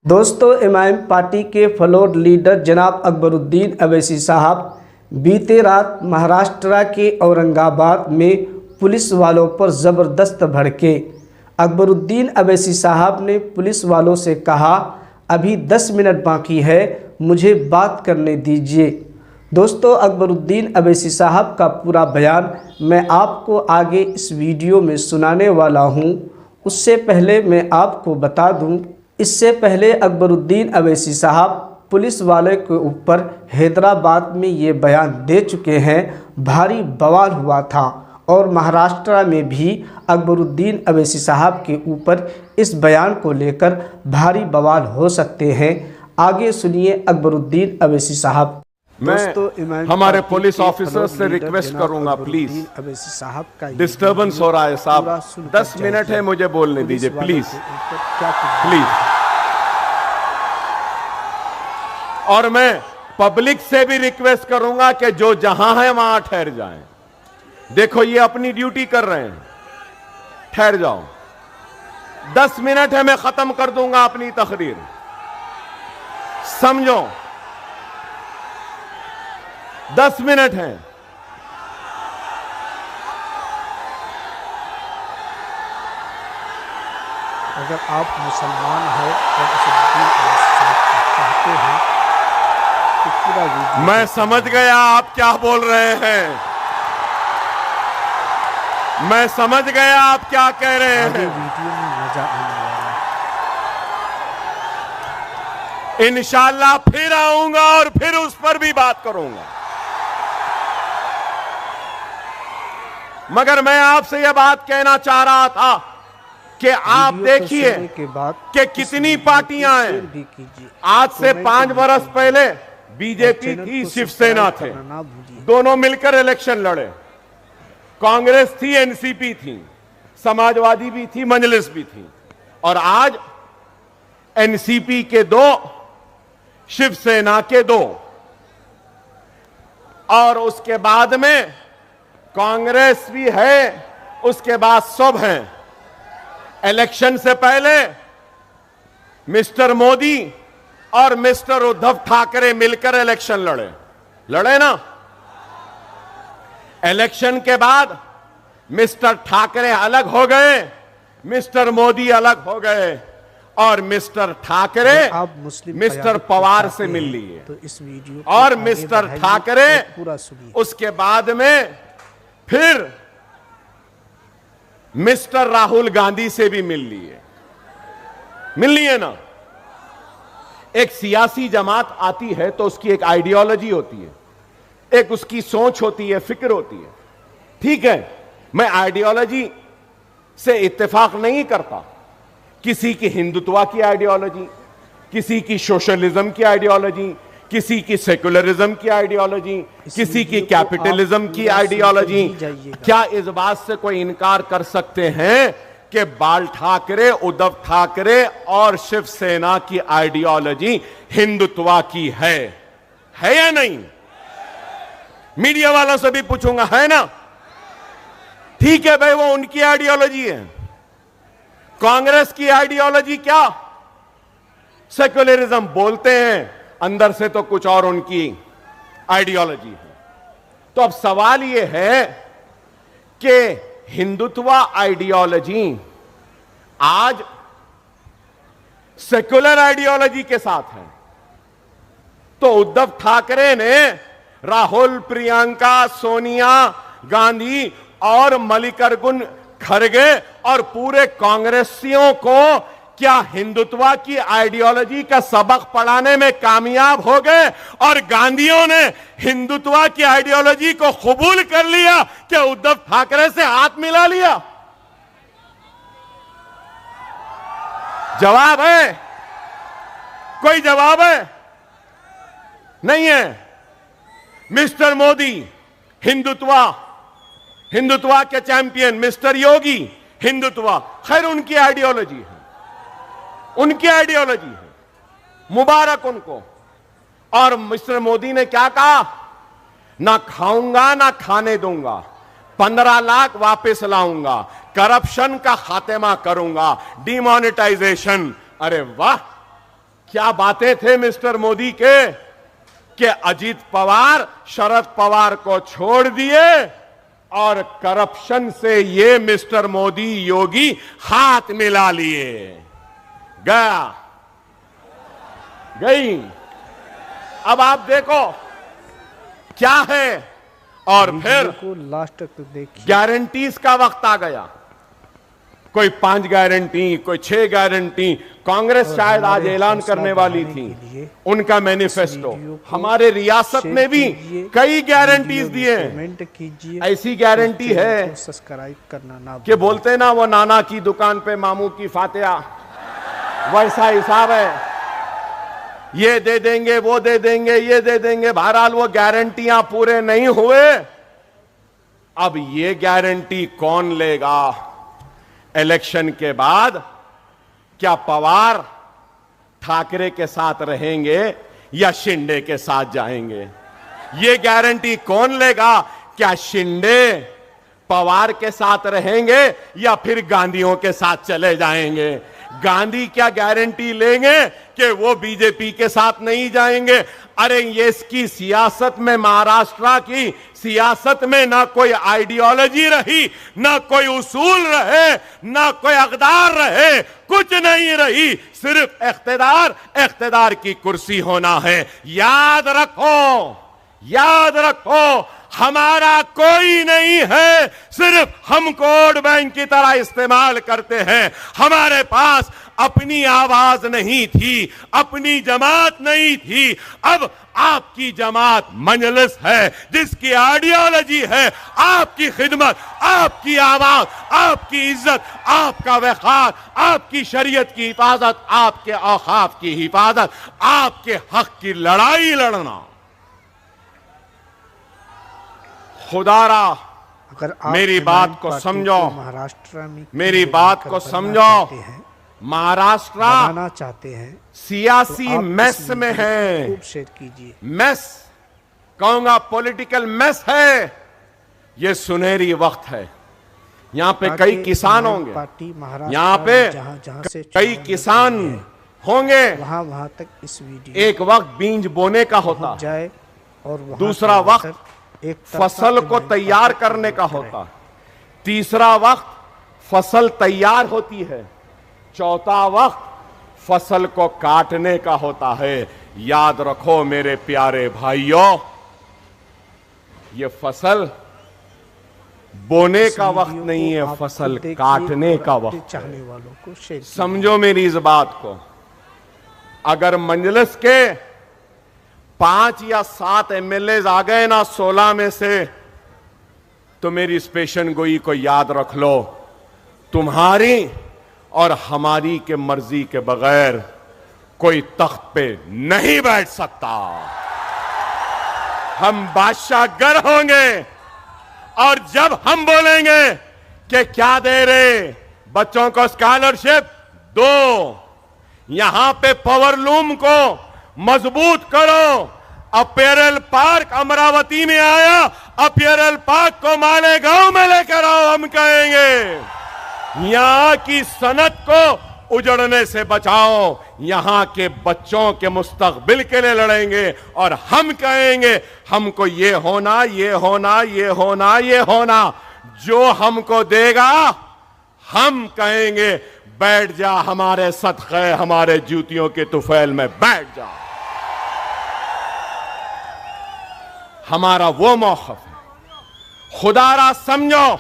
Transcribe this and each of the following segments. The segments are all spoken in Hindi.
दोस्तों, एमआईएम पार्टी के फ्लोर लीडर जनाब अकबरुद्दीन अवैसी साहब बीते रात महाराष्ट्र के औरंगाबाद में पुलिस वालों पर ज़बरदस्त भड़के। अकबरुद्दीन अवैसी साहब ने पुलिस वालों से कहा, अभी 10 मिनट बाकी है, मुझे बात करने दीजिए। दोस्तों, अकबरुद्दीन अवैसी साहब का पूरा बयान मैं आपको आगे इस वीडियो में सुनाने वाला हूं। उससे पहले मैं आपको बता दूं, इससे पहले अकबरुद्दीन अवैसी साहब पुलिस वाले के ऊपर हैदराबाद में ये बयान दे चुके हैं। भारी बवाल हुआ था और महाराष्ट्र में भी अकबरुद्दीन अवैसी साहब के ऊपर इस बयान को लेकर भारी बवाल हो सकते हैं। आगे सुनिए अकबरुद्दीन अवैसी साहब। मैं हमारे पुलिस ऑफिसर से रिक्वेस्ट करूंगा, प्लीज अवैसी साहब का डिस्टर्बेंस हो रहा है साहब, 10 मिनट है, मुझे बोलने दीजिए प्लीज प्लीज। और मैं पब्लिक से भी रिक्वेस्ट करूंगा कि जो जहां है वहां ठहर जाएं। देखो, ये अपनी ड्यूटी कर रहे हैं, ठहर जाओ। 10 मिनट है, मैं खत्म कर दूंगा अपनी तकरीर, समझो। 10 मिनट हैं। अगर आप मुसलमान हैं और चाहते हैं तो पूरा वीडियो। मैं समझ गया आप क्या बोल रहे हैं, मैं समझ गया आप क्या कह रहे हैं। वीडियो में मजा आने वाला है। इंशाल्लाह फिर आऊंगा और फिर उस पर भी बात करूंगा। मगर मैं आपसे यह बात कहना चाह रहा था कि आप देखिए कि कितनी पार्टियां हैं। आज से 5 वर्ष पहले बीजेपी थी, शिवसेना थे, दोनों मिलकर इलेक्शन लड़े। कांग्रेस थी, एनसीपी थी, समाजवादी भी थी, मजलिस भी थी। और आज एनसीपी के 2, शिवसेना के 2, और उसके बाद में कांग्रेस भी है, उसके बाद सब हैं। इलेक्शन से पहले मिस्टर मोदी और मिस्टर उद्धव ठाकरे मिलकर इलेक्शन लड़े ना। इलेक्शन के बाद मिस्टर ठाकरे अलग हो गए, मिस्टर मोदी अलग हो गए, और मिस्टर ठाकरे मिस्टर पवार से मिल लिए। तो इस वीडियो और मिस्टर ठाकरे पूरा सुनिए। उसके बाद में फिर मिस्टर राहुल गांधी से भी मिल लिए ना। एक सियासी जमात आती है तो उसकी एक आइडियोलॉजी होती है, एक उसकी सोच होती है, फिक्र होती है। ठीक है, मैं आइडियोलॉजी से इत्तेफाक नहीं करता। किसी की हिंदुत्व की आइडियोलॉजी, किसी की सोशलिज्म की आइडियोलॉजी, किसी की सेकुलरिज्म की आइडियोलॉजी, किसी की कैपिटलिज्म की आइडियोलॉजी। क्या इस बात से कोई इनकार कर सकते हैं कि बाल ठाकरे, उद्धव ठाकरे और शिवसेना की आइडियोलॉजी हिंदुत्व की है या नहीं? मीडिया वालों से भी पूछूंगा, है ना? ठीक है भाई, वो उनकी आइडियोलॉजी है। कांग्रेस की आइडियोलॉजी क्या? सेकुलरिज्म बोलते हैं, अंदर से तो कुछ और उनकी आइडियोलॉजी है। तो अब सवाल यह है कि हिंदुत्व आइडियोलॉजी आज सेकुलर आइडियोलॉजी के साथ है। तो उद्धव ठाकरे ने राहुल, प्रियंका, सोनिया गांधी और मल्लिकार्जुन खड़गे और पूरे कांग्रेसियों को क्या हिंदुत्व की आइडियोलॉजी का सबक पढ़ाने में कामयाब हो गए, और गांधीयों ने हिंदुत्व की आइडियोलॉजी को कबूल कर लिया कि उद्धव ठाकरे से हाथ मिला लिया? जवाब है? कोई जवाब है? नहीं है। मिस्टर मोदी हिंदुत्व के चैंपियन, मिस्टर योगी हिंदुत्व, खैर उनकी आइडियोलॉजी है, उनकी आइडियोलॉजी है, मुबारक उनको। और मिस्टर मोदी ने क्या कहा? ना खाऊंगा ना खाने दूंगा, 15 लाख वापस लाऊंगा, करप्शन का खात्मा करूंगा, डिमोनेटाइजेशन। अरे वाह, क्या बातें थे मिस्टर मोदी के कि अजीत पवार शरद पवार को छोड़ दिए और करप्शन से ये मिस्टर मोदी योगी हाथ मिला लिए। गई। अब आप देखो क्या है। और फिर को लास्ट तक देखिए। गारंटीज का वक्त आ गया। कोई 5 गारंटी, कोई 6 गारंटी। कांग्रेस शायद आज ऐलान करने वाली थी उनका मैनिफेस्टो। हमारे रियासत में भी कई गारंटीज दिए। ऐसी गारंटी है सब्सक्राइब करना ना कि बोलते ना वो नाना की दुकान पे मामू की फातिहा, वैसा हिसाब है। ये दे देंगे, वो दे देंगे, ये दे देंगे। बहरहाल वो गारंटियां पूरे नहीं हुए। अब ये गारंटी कौन लेगा? इलेक्शन के बाद क्या पवार ठाकरे के साथ रहेंगे या शिंदे के साथ जाएंगे? ये गारंटी कौन लेगा? क्या शिंदे पवार के साथ रहेंगे या फिर गांधीयों के साथ चले जाएंगे? गांधी क्या गारंटी लेंगे कि वो बीजेपी के साथ नहीं जाएंगे? अरे ये इसकी सियासत में, महाराष्ट्र की सियासत में ना कोई आइडियोलॉजी रही, ना कोई उसूल रहे, ना कोई अक़दार रहे, कुछ नहीं रही। सिर्फ इख्तिदार की कुर्सी होना है। याद रखो, याद रखो, हमारा कोई नहीं है, सिर्फ हम वोट बैंक की तरह इस्तेमाल करते हैं। हमारे पास अपनी आवाज नहीं थी, अपनी जमात नहीं थी। अब आपकी जमात मजलिस है, जिसकी आइडियोलॉजी है आपकी खिदमत, आपकी आवाज, आपकी इज्जत, आपका वक़ार, आपकी शरीयत की हिफाजत, आपके औकाफ की हिफाजत, आपके हक की लड़ाई लड़ना। खुदारा अगर मेरी बात को समझो, महाराष्ट्र में मेरी बात को समझो। महाराष्ट्र चाहते हैं सियासी मेस में है। खूब शेयर कीजिए। मेस कहूंगा, पॉलिटिकल मेस है। ये सुनहरी वक्त है। यहाँ पे कई किसान होंगे, यहाँ पे कई किसान होंगे। वहां तक इस वीडियो एक वक्त बीज बोने का होता जाए और दूसरा वक्त फसल को तैयार करने का होता, तीसरा वक्त फसल तैयार होती है, चौथा वक्त फसल को काटने का होता है। याद रखो मेरे प्यारे भाइयों, ये फसल बोने का वक्त नहीं है, फसल काटने का वक्त है। समझो मेरी इस बात को। अगर मजलिस के 5 या 7 एमएलए आ गए ना 16 में से, तो मेरी इस पेशन गोई को याद रख लो, तुम्हारी और हमारी के मर्जी के बगैर कोई तख्त पे नहीं बैठ सकता। हम बादशाह गर होंगे और जब हम बोलेंगे कि क्या दे रहे बच्चों को स्कॉलरशिप दो, यहां पे पावरलूम को मजबूत करो, अपैरल पार्क अमरावती में आया, अपैरल पार्क को मालेगांव में लेकर आओ, हम कहेंगे। यहां की सनत को उजड़ने से बचाओ, यहां के बच्चों के मुस्तकबिल के लिए लड़ेंगे और हम कहेंगे हमको ये होना, ये होना, ये होना, ये होना। जो हमको देगा हम कहेंगे बैठ जा, हमारे सदक़े, हमारे जूतियों के तुफैल में बैठ जा। हमारा वो मौक़िफ़ है। खुदारा समझो,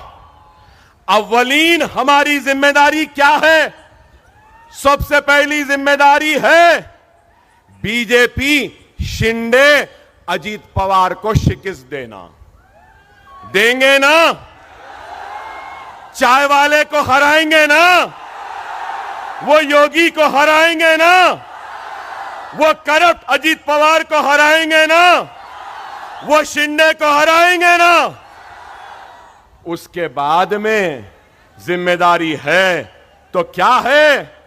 अव्वलीन हमारी जिम्मेदारी क्या है? सबसे पहली जिम्मेदारी है बीजेपी शिंदे अजीत पवार को शिकस्त देना। देंगे ना? चाय वाले को हराएंगे ना? वो योगी को हराएंगे ना? वो करप्ट अजीत पवार को हराएंगे ना? वो शिंदे को हराएंगे ना? उसके बाद में जिम्मेदारी है तो क्या है?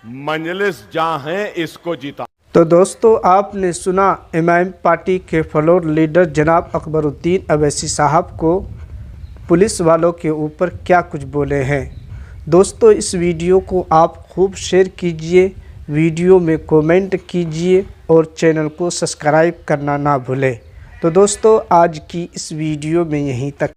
मजलिस जहां है इसको जिता। तो दोस्तों, आपने सुना इमाम पार्टी के फ्लोर लीडर जनाब अकबरुद्दीन अवैसी साहब को पुलिस वालों के ऊपर क्या कुछ बोले हैं। दोस्तों, इस वीडियो को आप खूब शेयर कीजिए, वीडियो में कमेंट कीजिए और चैनल को सब्सक्राइब करना ना भूलें। तो दोस्तों आज की इस वीडियो में यहीं तक।